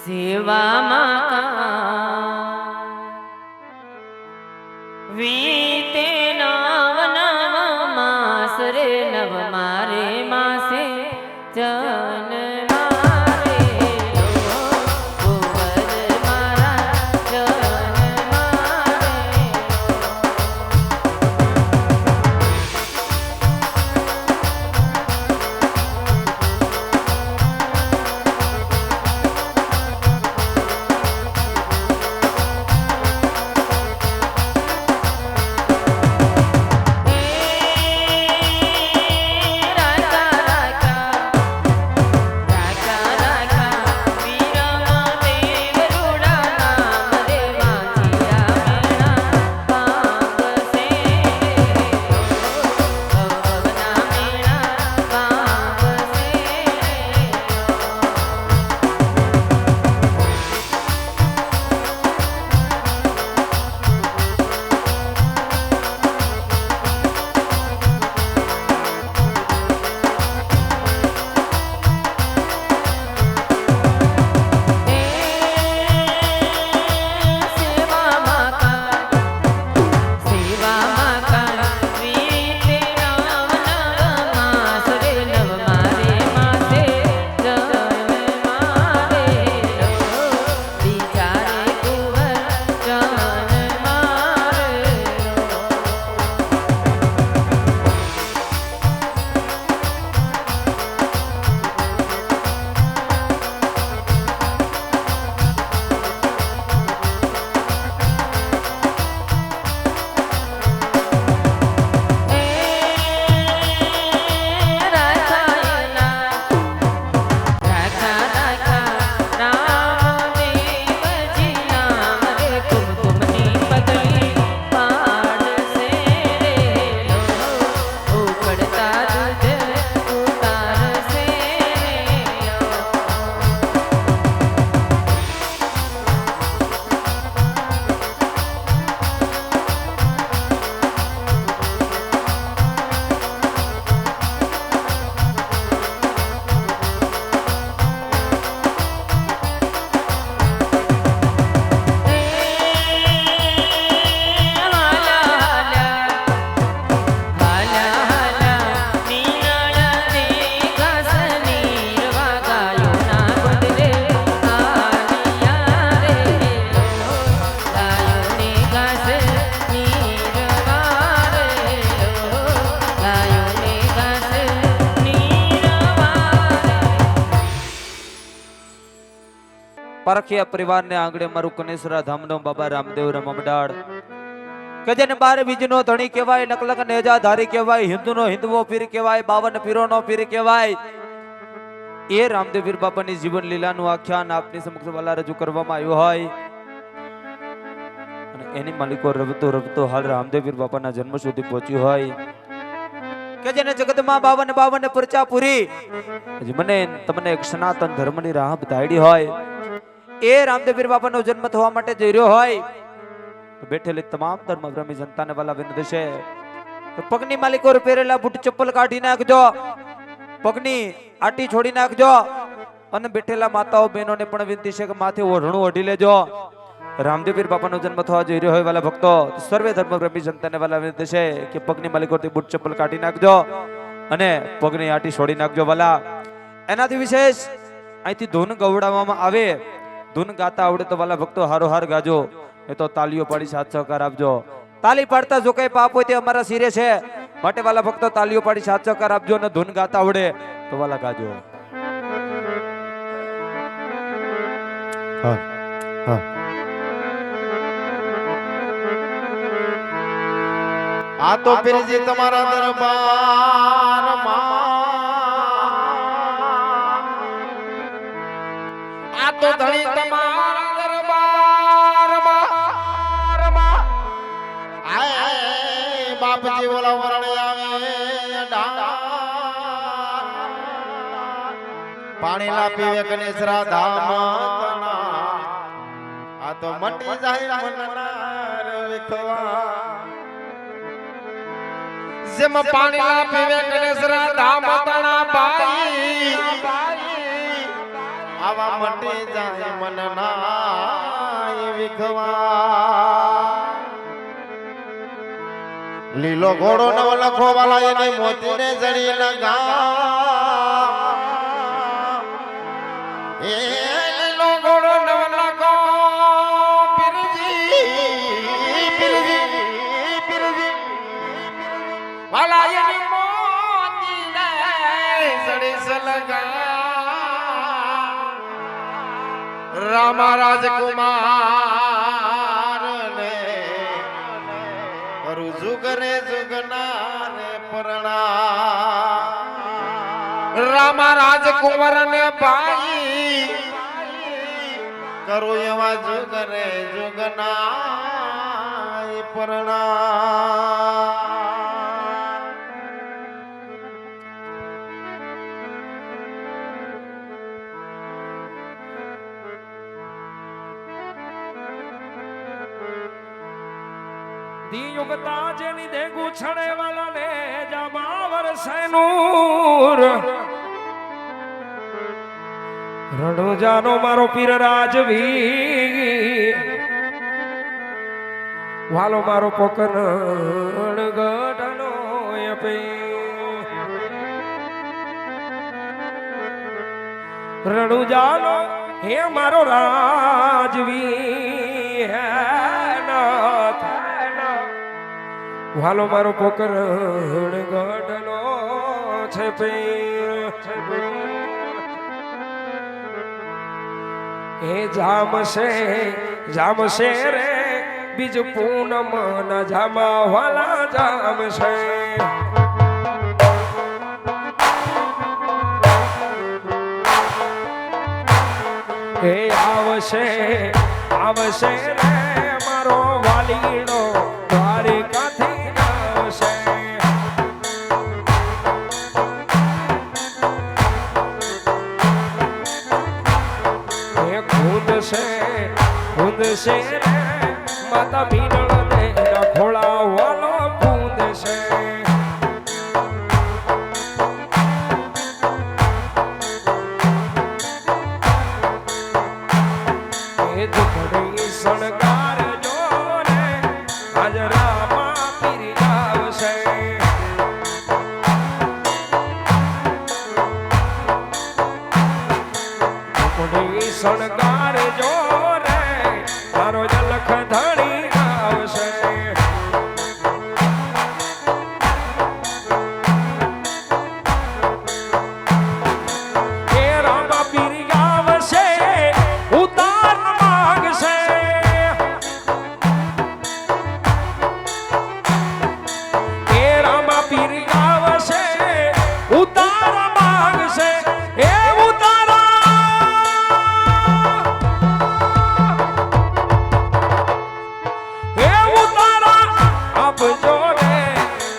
સેવામાં વીતે નવ નવ માસ રે નવ મારે માસે જન પરખિયા પરિવારને આંગણે મારું કનેસરા ધામનો બાબા રામદેવ રમમડાળ કે જેને 12 બીજનો ધણી કહેવાય, નકલક નેજા ધારી કહેવાય, હિન્દુનો હિન્દવો પીર કહેવાય, 52 પીરોનો પીર કહેવાય. એ રામદેવ પીર બાપાની જીવન લીલાનું આખ્યાન આપની સમક્ષ વાલા રજૂ કરવામાં આવ્યું હોય અને એની માલિકો રવતો રવતો હાલ રામદેવ પીર બાપાના જન્મ સુધી પહોંચ્યું હોય કે જેને જગતમાં 52 પરચા પૂરી મને તમને એક સનાતન ધર્મની રાહ બતાડી હોય. એ રામદેવ પીર બાપાનો જન્મ થવા માટે જઈ રહ્યો હોય તો બેઠેલી તમામ ધર્મપ્રેમી જનતાને વાલા વિનંતી છે કે પગની માલિકો પહેરેલા બૂટ ચપ્પલ કાઢી નાખજો, પગની આટી છોડી નાખજો અને બેઠેલા માતાઓ બહેનોને પણ વિનંતી છે કે માથે ઓઢણું ઓઢી લેજો. રામદેવ પીર બાપાનો જન્મ થવા જઈ રહ્યો હોય વાલા ભક્તો, સર્વે ધર્મપ્રેમી જનતાને વાલા વિનંતી છે કે પગની માલિકોથી બૂટ ચપ્પલ કાઢી નાખજો અને પગની આટી છોડી નાખજો વાલા. એનાથી વિશેષ અહીંથી ધૂન ગવડાવવામાં આવે, ધૂન ગાતા આવડે તો વાલા ભક્તો હારો હાર ગાજો, એ તો તાલીઓ પાડી સાથ સહકાર આપજો. તાલી પાડતા જો કઈ પાપ હોય તે અમારા સિરે છે, માટે વાલા ભક્તો તાલીઓ પાડી સાથ સહકાર આપજો અને ધૂન ગાતા આવડે તો વાલા ગાજો. હા હા આ તો પીરજી તમારા દરબારમાં આ તો ધણી તમારા દરબારમાં આય બાપજી બોલા વરણે આવે પાણી લા પીવે કનેસરા ધામ આ તો મટી જાય મનનાર વિખવા જેમ પાણી લા પીવે કનેસરા ધામ તણા બાઈ આવા મટી જાય મનના વિખવા લીલો ઘોડો નવ લખો વાલા એને મોતીને જડી લગા એ લીલો ઘોડો નવ લખો પીરજી વાલા એને મોતીને જડી લગા રામા રાજકુમાર ને કરું જુગરે જુગનારે પરણા રામા રાજકુમાર ને ભાઈ કરું એવા જુગરે જુગનાય પરણા દિયુગતા જેની દે ગુછડે વાલા ને જમાવર સૈનૂર રણુજાનો મારો પીર રાજવી વાલો મારો પોકરણ ગઢનો અપે રણુજાનો હે મારો રાજવી હે નાથ વાલો મારો પોકરણ ગઢનો છે પે એ જામશે રે બીજ પૂનમ ના જામા વાલા જામશે એ આવશે રે મારો વાલીડો દ્વારિકાથી આવશે એ ખૂંદશે રે માતા મીનળ ને ખોળા વાલો ખૂંદશે શણગાર જો રે હાજરામાં પીરી આવશે શણગાર જો રે તારો જલખ ધણી આવશે એ રામા પીરી આવશે ઉતાર માગશે એ રામા પીરી આવશે ઉતાર માગશે એ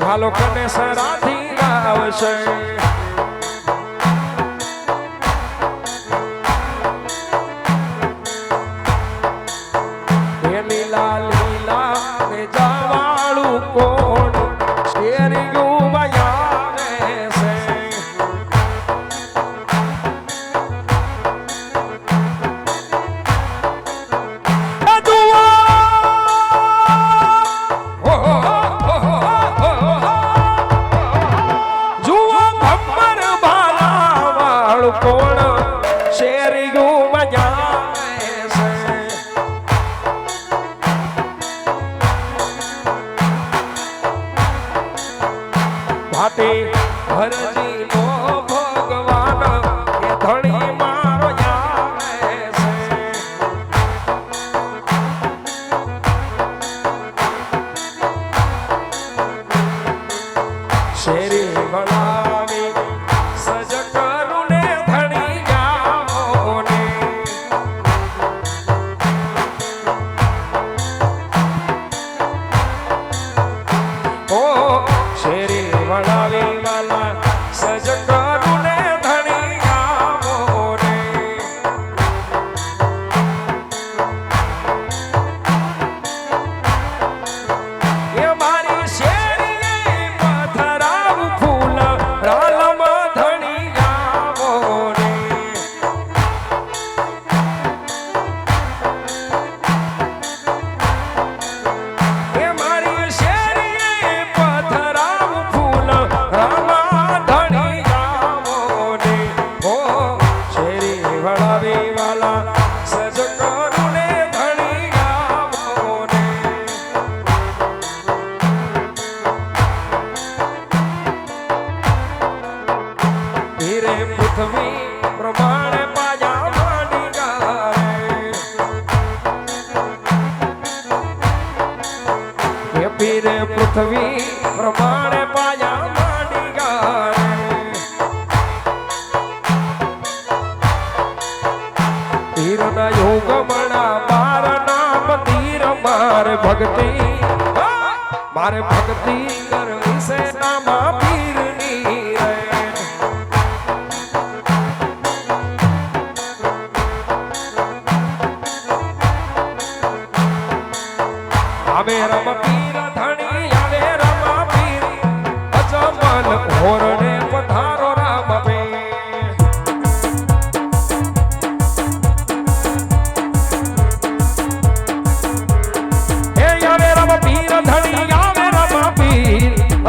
વાલો કને સરાથી આવશે એ લીલા લીલા ને જવાળું કોણ શેરિયું વયાવે છે કોણ શેરિયું વજાવે છે ભાટી હરજી નો ભગવાન એ ધણી મારો આવે છે શેરી બનાવી સજ કરું ને ધણી જાઓ ને ઓ શેરી બનાવી વાલા સજ કરું ને ધણી જાઓ ને એ મારી શેરી પથરાવ ફૂલ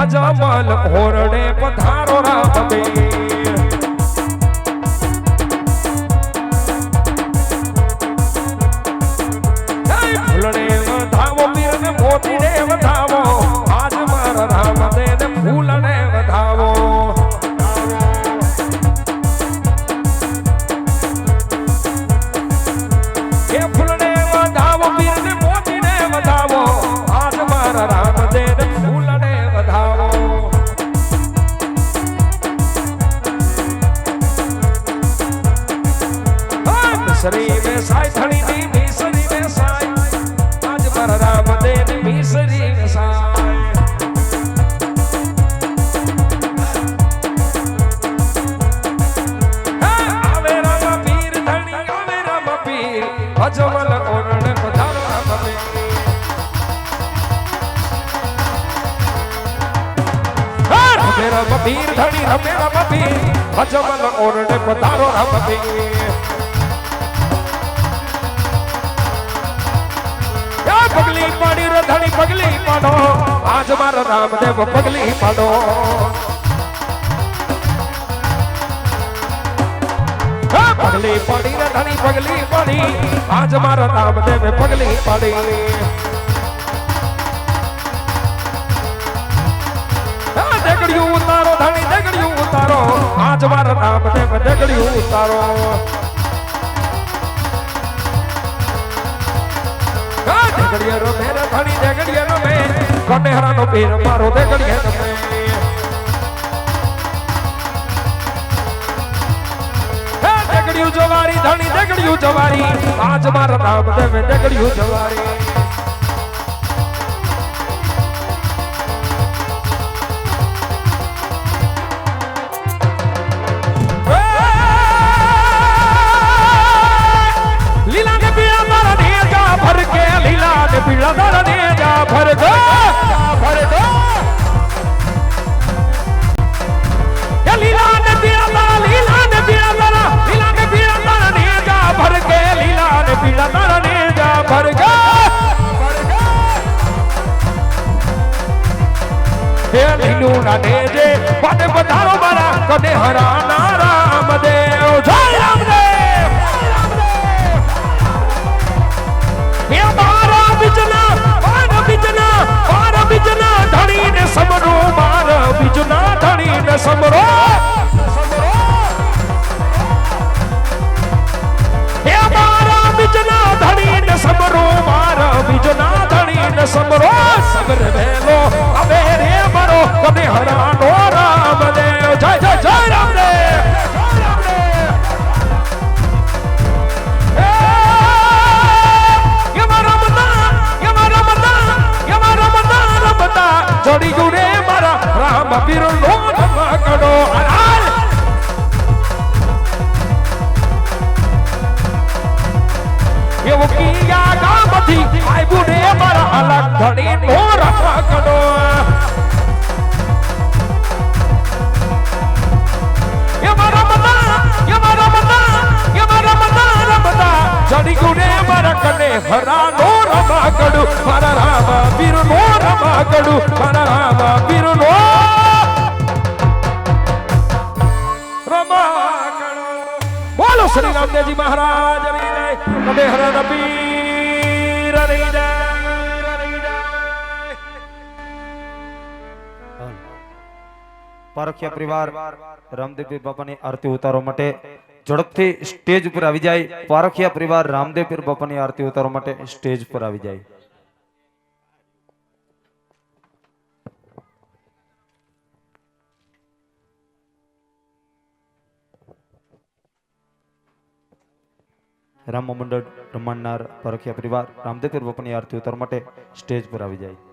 અજમલ ઓરડે પધારો રામબીર ફૂલડે વધાવો પીર ને મોતીને વધાવો આજ મારા રામદેવ ને ફૂલડે વધાવો એ ફૂલડે વધાવો પીર ને મોતીને વધાવો આજ મારા રામદેવ ને ફૂલડે વધાવો મિસરી મે સાઈ થણી ની મિસરી મે સાઈ આજ મારા રામદેવ ની મિસરી મે સાઈ આવે રામ પીર ધણી આવે રામ પીર અજમલ ઓરણે પધારો રામબીર રમે રામ પીર ધણી રમે રામ પીર અજમલ ઓરણે પધારો રામબીર પગલી પાડી રે ધણી પગલી પાડો આજ મારા રામદેવ પગલી પાડો પગલી પાડી રે ધણી પગલી પાડી આજ મારા રામદેવ પગલી પાડી દેગડિયું ઉતારો ધણી દેગડિયું ઉતારો આજ મારા રામદેવ દેગડિયું ઉતારો દેગડિયા રો મેરા ધણી દેગડિયા રો મે કનેહરા નો પીર મારો દેગડિયા રો મે હે દેગડિયું જવારી ધણી દેગડિયું જવારી આજ મારા રામદેવ દેગડિયું જવારી લીલા ને પીળા મારા નેજા ભર કે લીલા ને પીળા મારા નેજા ભર ગો એ લીલા ને પીળા મારા લીલા ને પીળા મારા લીલા ને પીળા મારા નેજા ભર કે લીલા ને પીળા મારા નેજા ભર ગો હે લીલું ના નેજે પાટે પધારો મારા કને હરાના રામદેવ જય રામદેવ ધણી ને સમરો મારા બીજના ધણી ને સમરો હે મારા બીજના ધણી ને સમરો મારા બીજના ધણી ને સમરો સબર વેલો હવે રે મારો કને હરાનો રામદેવ જય જય જય રામદેવ જોડી ગુરે મારા રામ પીર નો નમકડો હરાલ એવો કિયા ગામથી આઈ બુડે મારા અલગ ધણી નો રમકડો જોડી ગુરે મારા કને હરા નો રમકડો મારા રામ પીર નો રમકડો મારા રામ પીર નો રમકડો બોલો શ્રી રામદેવજી મહારાજ ની જય કને હરા પીર ની જય પારખિયા પરિવાર રામદેવ બાપાની આરતી ઉતારવા માટે ઝડપથી સ્ટેજ ઉપર આવી જાય પારખિયા પરિવાર રામદેવ પીર બાપાની આરતી ઉતારવા માટે સ્ટેજ પર આવી જાય રામ મંડળ રમણનાર પારખિયા પરિવાર રામદેવ પીર બાપાની આરતી ઉતારવા માટે સ્ટેજ પર આવી જાય